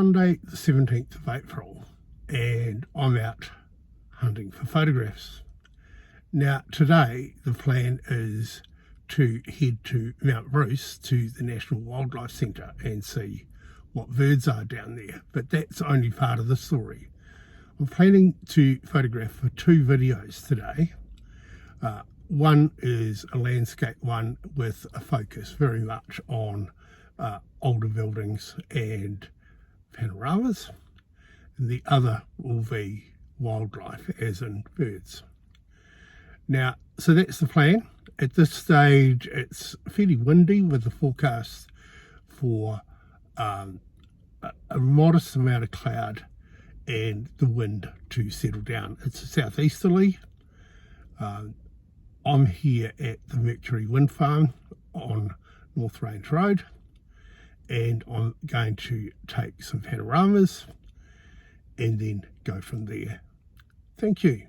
Sunday the 17th of April and I'm out hunting for photographs. Now today the plan is to head to Mount Bruce to the National Wildlife Centre and see what birds are down there, but that's only part of the story. I'm planning to photograph for 2 videos today. One is a landscape one with a focus very much on older buildings and panoramas, and the other will be wildlife, as in birds. Now, so that's the plan. At this stage, it's fairly windy with the forecast for a modest amount of cloud and the wind to settle down. It's a southeasterly. I'm here at the Mercury Wind Farm on North Range Road, and I'm going to take some panoramas and then go from there. Thank you.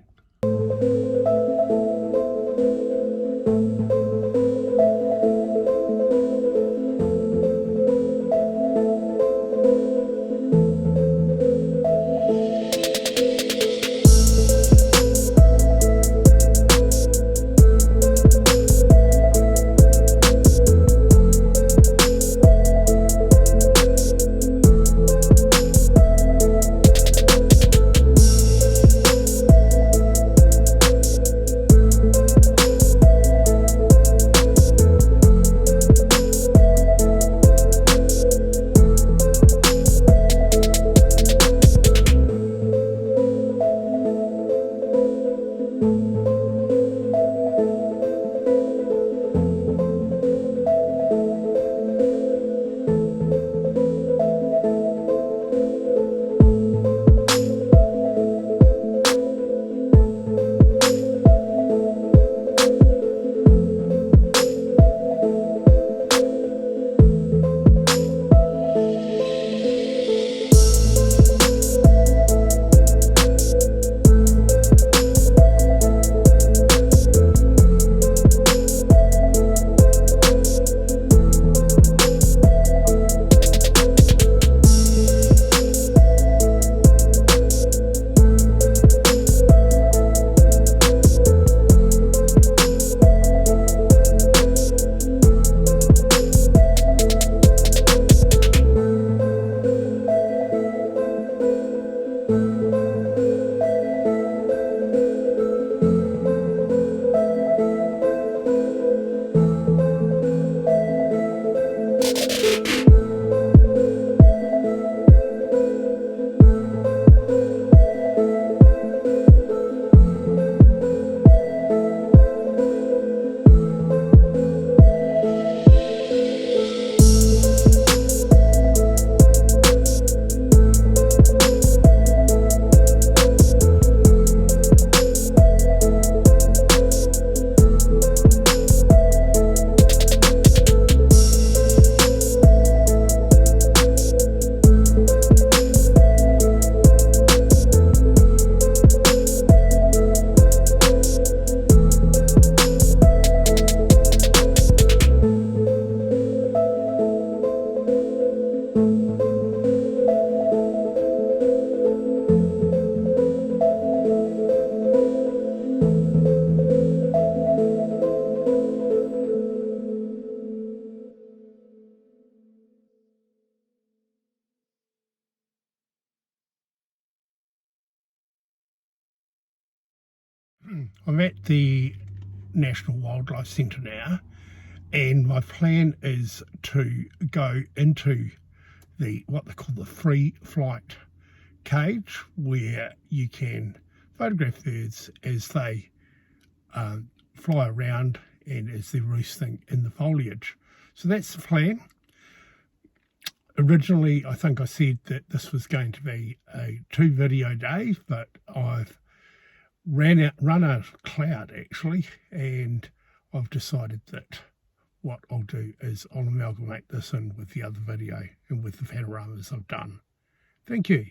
I'm at the National Wildlife Centre now, and my plan is to go into what they call the free flight cage, where you can photograph birds as they fly around and as they're roosting in the foliage. So that's the plan. Originally, I think I said that this was going to be a 2 video day, but I've run out of cloud actually, and I've decided that what I'll do is I'll amalgamate this in with the other video and with the panoramas I've done. Thank you.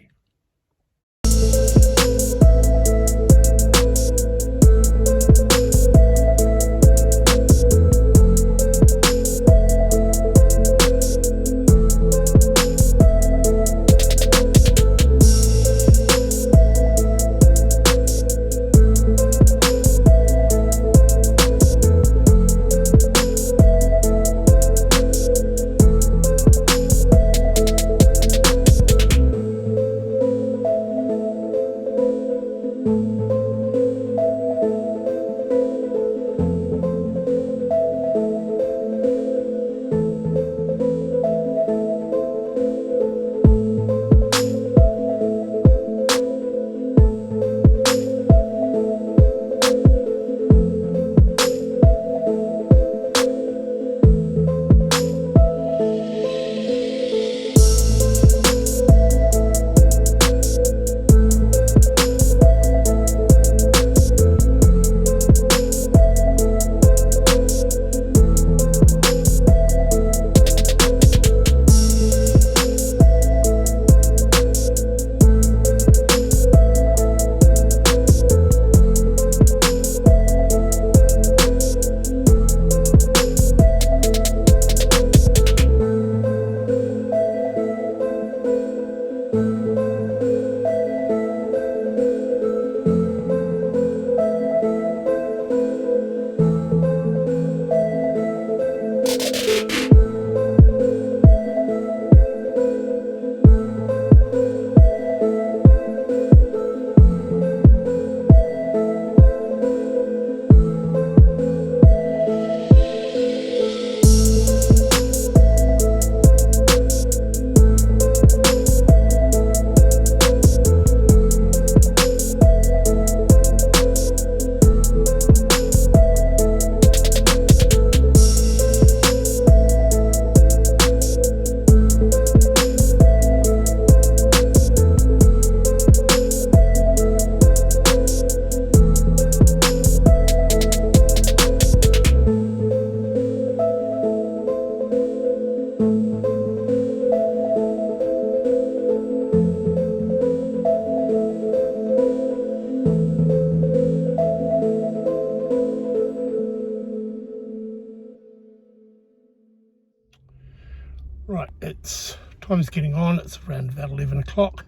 time's getting on, it's around about 11 o'clock,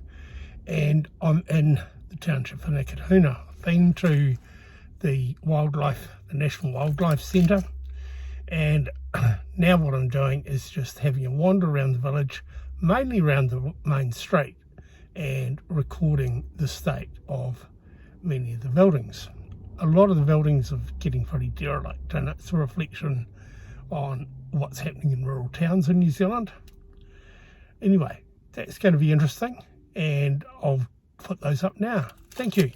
and I'm in the township of Eketahuna. I've been to the National Wildlife Centre, and now what I'm doing is just having a wander around the village, mainly around the main street, and recording the state of many of the buildings. A lot of the buildings are getting pretty derelict, and it's a reflection on what's happening in rural towns in New Zealand. Anyway, that's going to be interesting, and I'll put those up now. Thank you.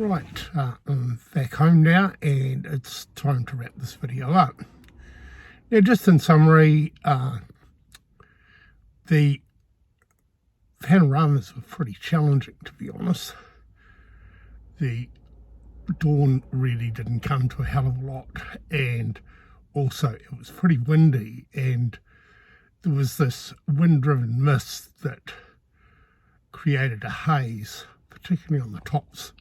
Right, I'm back home now, and it's time to wrap this video up. Now, just in summary, the panoramas were pretty challenging, to be honest. The dawn really didn't come to a hell of a lot, and also it was pretty windy, and there was this wind-driven mist that created a haze, particularly on the tops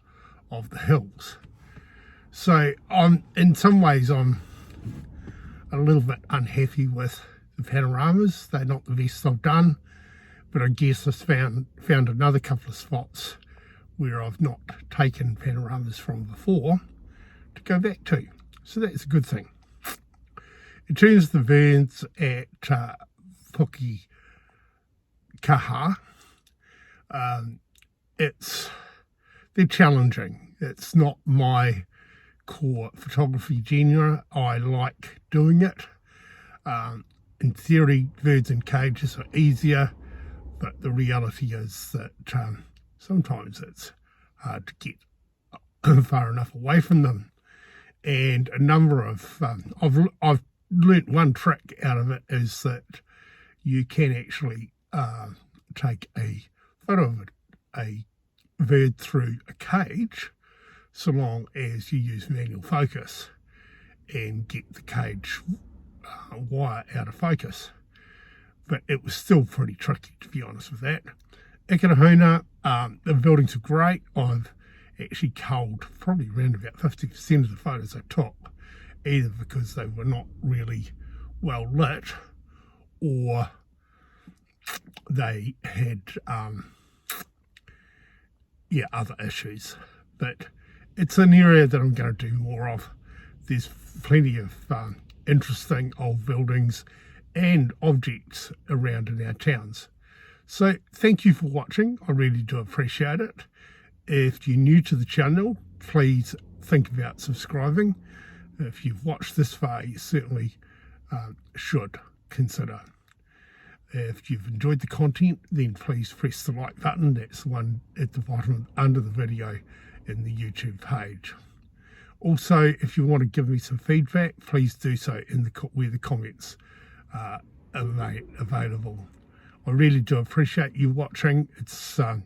of the hills. So in some ways I'm a little bit unhappy with the panoramas. They're not the best I've done, but I guess I found another couple of spots where I've not taken panoramas from before to go back to, so that's a good thing. In terms of the birds at Pukaha, they're challenging. It's not my core photography genre. I like doing it. In theory, birds in cages are easier, but the reality is that sometimes it's hard to get far enough away from them. And a number of I've learnt one trick out of it, is that you can actually take a photo of a bird through a cage, so long as you use manual focus and get the cage wire out of focus. But it was still pretty tricky, to be honest with that. Eketahuna, the buildings are great. I've actually culled probably around about 50% of the photos I took, either because they were not really well lit, or they had other issues. But it's an area that I'm going to do more of. There's plenty of interesting old buildings and objects around in our towns. So thank you for watching. I really do appreciate it. If you're new to the channel, please think about subscribing. If you've watched this far, you certainly should consider. If you've enjoyed the content, then please press the like button. That's the one at the bottom under the video in the YouTube page. Also, if you want to give me some feedback, please do so in where the comments are available. I really do appreciate you watching. I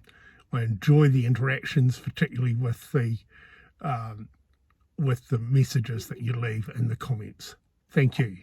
enjoy the interactions, particularly with the messages that you leave in the comments. Thank you.